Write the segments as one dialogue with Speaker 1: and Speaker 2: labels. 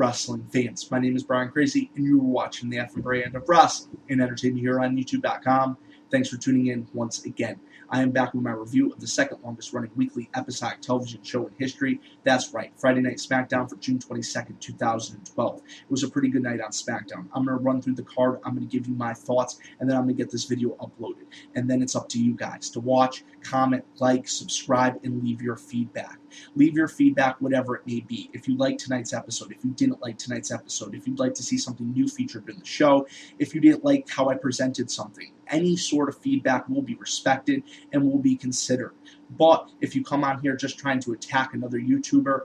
Speaker 1: wrestling fans? My name is Brian Crazy, and you are watching the F brand of wrestling and entertainment here on YouTube.com. Thanks for tuning in once again. I am back with my review of the second longest running weekly episodic television show in history. That's right, Friday Night Smackdown for June 22nd, 2012. It was a pretty good night on Smackdown. I'm going to run through the card, I'm going to give you my thoughts, and then I'm going to get this video uploaded. And then it's up to you guys to watch, comment, like, subscribe, and leave your feedback. Leave your feedback, whatever it may be. If you liked tonight's episode, if you didn't like tonight's episode, if you'd like to see something new featured in the show, if you didn't like how I presented something, any sort of feedback will be respected and will be considered. But if you come on here just trying to attack another YouTuber,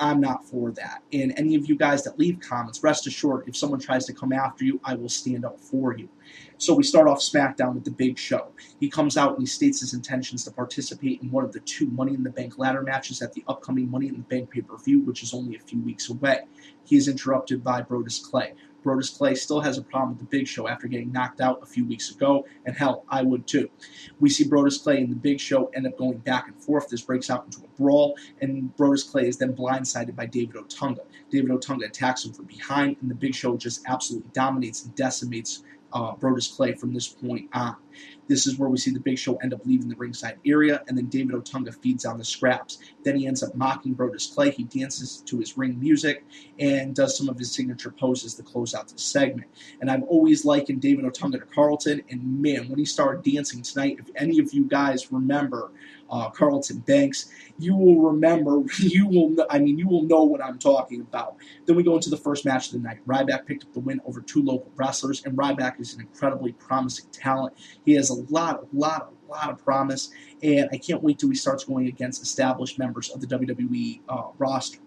Speaker 1: I'm not for that. And any of you guys that leave comments, rest assured, if someone tries to come after you, I will stand up for you. So we start off SmackDown with the Big Show. He comes out and he states his intentions to participate in one of the two Money in the Bank ladder matches at the upcoming Money in the Bank pay-per-view, which is only a few weeks away. He is interrupted by Brodus Clay. Brodus Clay still has a problem with the Big Show after getting knocked out a few weeks ago, and hell, I would too. We see Brodus Clay and the Big Show end up going back and forth. This breaks out into a brawl, and Brodus Clay is then blindsided by David Otunga. David Otunga attacks him from behind, and the Big Show just absolutely dominates and decimates Brodus Clay from this point on. This is where we see the Big Show end up leaving the ringside area, and then David Otunga feeds on the scraps. Then he ends up mocking Brodus Clay. He dances to his ring music and does some of his signature poses to close out the segment. And I've always likened David Otunga to Carlton, and man, when he started dancing tonight, if any of you guys remember Carlton Banks, you will remember, you will know what I'm talking about. Then we go into the first match of the night. Ryback picked up the win over two local wrestlers, and Ryback is an incredibly promising talent. He has a lot of promise, and I can't wait till he starts going against established members of the WWE roster.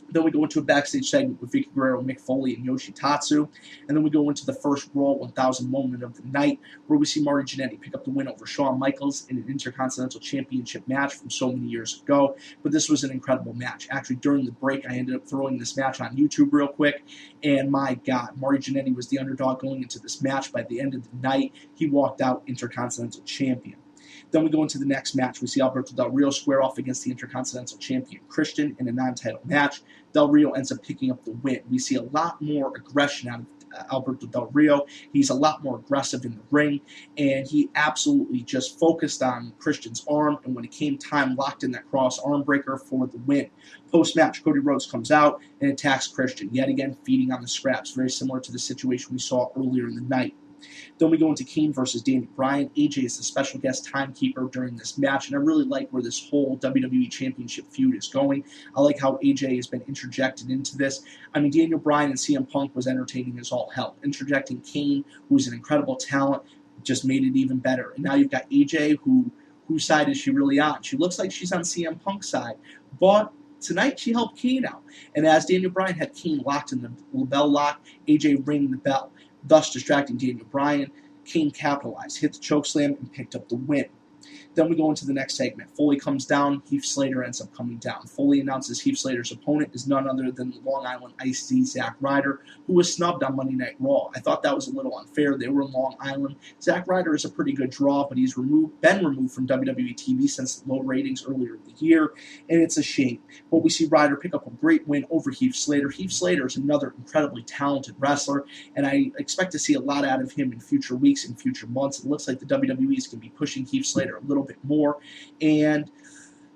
Speaker 1: Then we go into a backstage segment with Vicky Guerrero, Mick Foley, and Yoshitatsu. And then we go into the first Raw 1000 moment of the night, where we see Marty Jannetty pick up the win over Shawn Michaels in an Intercontinental Championship match from so many years ago. But this was an incredible match. Actually, during the break, I ended up throwing this match on YouTube real quick. And my God, Marty Jannetty was the underdog going into this match. By the end of the night, he walked out Intercontinental Champion. Then we go into the next match. We see Alberto Del Rio square off against the Intercontinental Champion Christian in a non-title match. Del Rio ends up picking up the win. We see a lot more aggression out of Alberto Del Rio. He's a lot more aggressive in the ring, and he absolutely just focused on Christian's arm, and when it came time, locked in that cross arm breaker for the win. Post-match, Cody Rhodes comes out and attacks Christian, yet again feeding on the scraps, very similar to the situation we saw earlier in the night. Then we go into Kane versus Daniel Bryan. AJ is the special guest timekeeper during this match, and I really like where this whole WWE Championship feud is going. I like how AJ has been interjected into this. I mean, Daniel Bryan and CM Punk was entertaining as all hell. Interjecting Kane, who's an incredible talent, just made it even better. And now you've got AJ, whose side is she really on? She looks like she's on CM Punk's side, but tonight she helped Kane out. And as Daniel Bryan had Kane locked in the bell lock, AJ rang the bell, thus distracting Daniel Bryan. Kane capitalized, hit the chokeslam, and picked up the win. Then we go into the next segment. Foley comes down. Heath Slater ends up coming down. Foley announces Heath Slater's opponent is none other than the Long Island Ice-T Zack Ryder, who was snubbed on Monday Night Raw. I thought that was a little unfair. They were in Long Island. Zack Ryder is a pretty good draw, but he's been removed from WWE TV since the low ratings earlier in the year, and it's a shame. But we see Ryder pick up a great win over Heath Slater. Heath Slater is another incredibly talented wrestler, and I expect to see a lot out of him in future weeks and future months. It looks like the WWE is going to be pushing Heath Slater a little bit more, and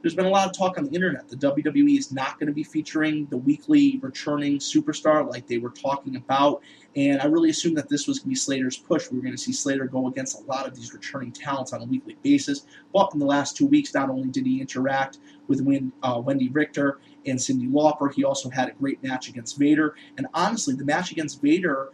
Speaker 1: there's been a lot of talk on the internet. The WWE is not going to be featuring the weekly returning superstar like they were talking about, and I really assumed that this was going to be Slater's push. We were going to see Slater go against a lot of these returning talents on a weekly basis, but in the last 2 weeks, not only did he interact with Wendy Richter and Cyndi Lauper, he also had a great match against Vader, and honestly, the match against Vader,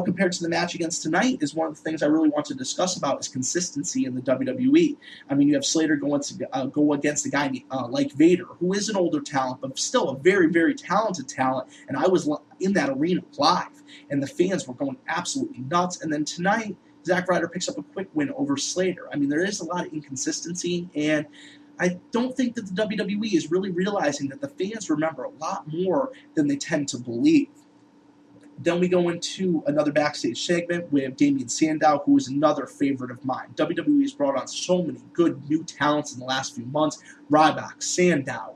Speaker 1: compared to the match against tonight, is one of the things I really want to discuss about is consistency in the WWE. I mean, you have Slater go against a guy like Vader, who is an older talent, but still a very, very talented talent, and I was in that arena live, and the fans were going absolutely nuts. And then tonight, Zack Ryder picks up a quick win over Slater. I mean, there is a lot of inconsistency, and I don't think that the WWE is really realizing that the fans remember a lot more than they tend to believe. Then we go into another backstage segment with Damien Sandow, who is another favorite of mine. WWE has brought on so many good new talents in the last few months. Ryback, Sandow,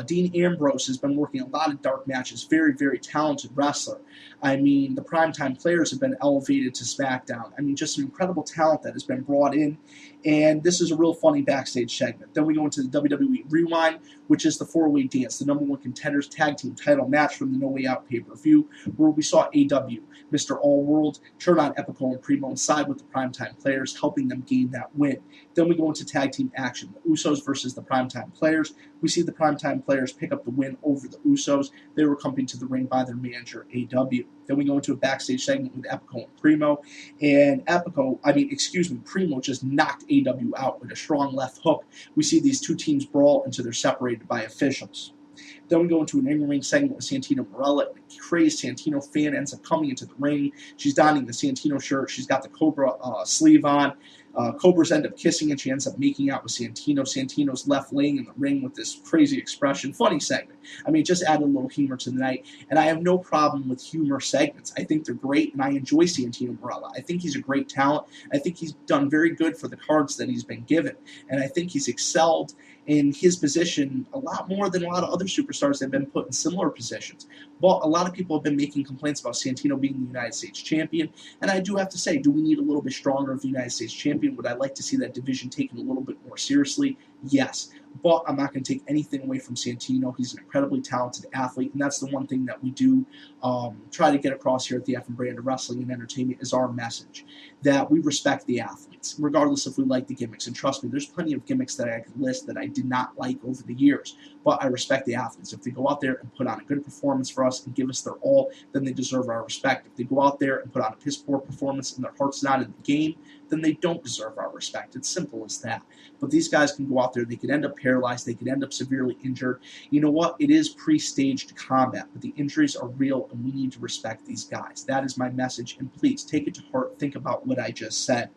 Speaker 1: Dean Ambrose has been working a lot of dark matches. Very, very talented wrestler. I mean, the primetime players have been elevated to SmackDown. I mean, just an incredible talent that has been brought in. And this is a real funny backstage segment. Then we go into the WWE Rewind, which is the four-way dance, the number one contenders tag team title match from the No Way Out pay-per-view, where we saw AW, Mr. All-World, turn on Epico and Primo and side with the primetime players, helping them gain that win. Then we go into tag team action, the Usos versus the primetime players. We see the primetime players pick up the win over the Usos. They were accompanied to the ring by their manager, AW. Then we go into a backstage segment with Epico and Primo. And Primo just knocked AW out with a strong left hook. We see these two teams brawl until they're separated by officials. Then we go into an in-ring segment with Santino Marella. A crazed Santino fan ends up coming into the ring. She's donning the Santino shirt. She's got the Cobra sleeve on. Cobras end up kissing and she ends up making out with Santino. Santino's left laying in the ring with this crazy expression. Funny segment. I mean, just add a little humor to the night. And I have no problem with humor segments. I think they're great, and I enjoy Santino Marella. I think he's a great talent. I think he's done very good for the cards that he's been given. And I think he's excelled in his position a lot more than a lot of other superstars that have been put in similar positions. But a lot of people have been making complaints about Santino being the United States champion, and I do have to say, do we need a little bit stronger of the United States champion? Would I like to see that division taken a little bit more seriously? Yes. But I'm not going to take anything away from Santino. He's an incredibly talented athlete, and that's the one thing that we do try to get across here at the F and Brand of Wrestling and Entertainment is our message, that we respect the athletes, regardless if we like the gimmicks. And trust me, there's plenty of gimmicks that I could list that I did not like over the years, but I respect the athletes. If they go out there and put on a good performance for us and give us their all, then they deserve our respect. If they go out there and put on a piss-poor performance and their heart's not in the game, then they don't deserve our respect. It's simple as that. But these guys can go out there, they could end up paralyzed, they could end up severely injured. You know what? It is pre-staged combat, but the injuries are real, and we need to respect these guys. That is my message, and please take it to heart. Think about what I just said.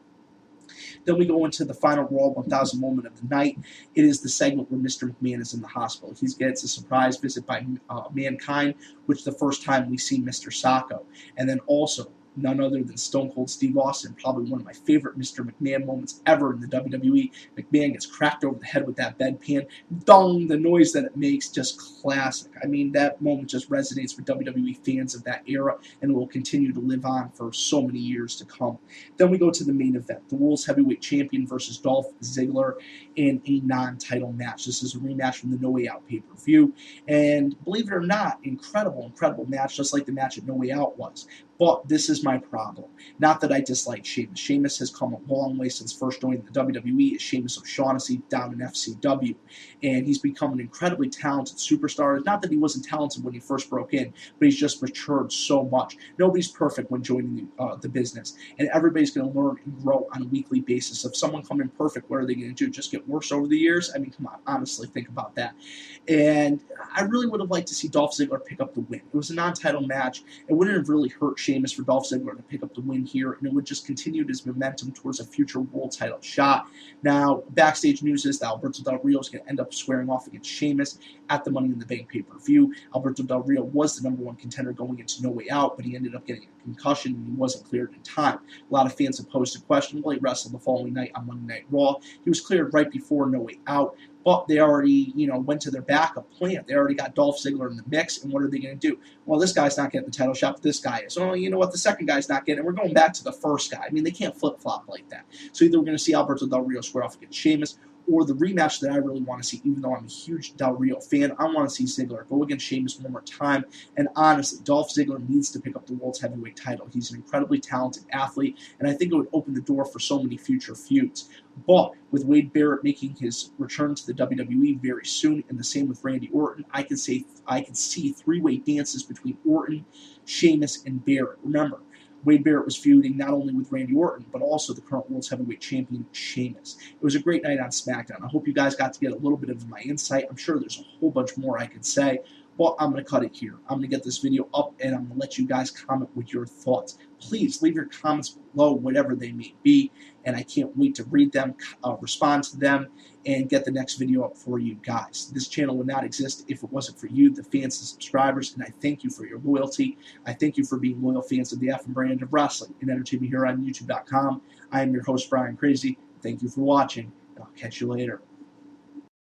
Speaker 1: Then we go into the final Raw 1000 moment of the night. It is the segment where Mr. McMahon is in the hospital. He gets a surprise visit by Mankind, which is the first time we see Mr. Sacco. And then also, none other than Stone Cold Steve Austin, probably one of my favorite Mr. McMahon moments ever in the WWE. McMahon gets cracked over the head with that bedpan. Dong! The noise that it makes, just classic. I mean, that moment just resonates with WWE fans of that era, and will continue to live on for so many years to come. Then we go to the main event, the World's Heavyweight Champion versus Dolph Ziggler in a non-title match. This is a rematch from the No Way Out pay-per-view, and believe it or not, incredible match, just like the match at No Way Out was. But this is my problem. Not that I dislike Sheamus. Sheamus has come a long way since first joining the WWE as Sheamus O'Shaughnessy down in FCW. And he's become an incredibly talented superstar. Not that he wasn't talented when he first broke in, but he's just matured so much. Nobody's perfect when joining the business. And everybody's going to learn and grow on a weekly basis. If someone come in perfect, what are they going to do? Just get worse over the years? I mean, come on. Honestly, think about that. And I really would have liked to see Dolph Ziggler pick up the win. It was a non-title match. It wouldn't have really hurt Sheamus for Dolph Ziggler to pick up the win here, and it would just continue his momentum towards a future world title shot. Now, backstage news is that Alberto Del Rio is going to end up squaring off against Sheamus at the Money in the Bank pay-per-view. Alberto Del Rio was the number one contender going into No Way Out, but he ended up getting a concussion and he wasn't cleared in time. A lot of fans have posed a question. Well, he wrestled the following night on Monday Night Raw. He was cleared right before No Way Out. But they already, went to their backup plan. They already got Dolph Ziggler in the mix, and what are they going to do? Well, this guy's not getting the title shot, but this guy is. Well, you know what? The second guy's not getting it. We're going back to the first guy. I mean, they can't flip-flop like that. So either we're going to see Alberto Del Rio square off against Sheamus, or the rematch that I really want to see, even though I'm a huge Del Rio fan, I want to see Ziggler go against Sheamus one more time. And honestly, Dolph Ziggler needs to pick up the World's Heavyweight title. He's an incredibly talented athlete, and I think it would open the door for so many future feuds. But with Wade Barrett making his return to the WWE very soon, and the same with Randy Orton, I can see three-way dances between Orton, Sheamus, and Barrett. Remember, Wade Barrett was feuding not only with Randy Orton, but also the current World's Heavyweight Champion, Sheamus. It was a great night on SmackDown. I hope you guys got to get a little bit of my insight. I'm sure there's a whole bunch more I could say, but I'm going to cut it here. I'm going to get this video up, and I'm going to let you guys comment with your thoughts. Please leave your comments below, whatever they may be, and I can't wait to read them, respond to them, and get the next video up for you guys. This channel would not exist if it wasn't for you, the fans and subscribers, and I thank you for your loyalty. I thank you for being loyal fans of the F and Brand of Wrestling and Entertainment here on YouTube.com. I am your host, Brian Crazy. Thank you for watching, and I'll catch you later.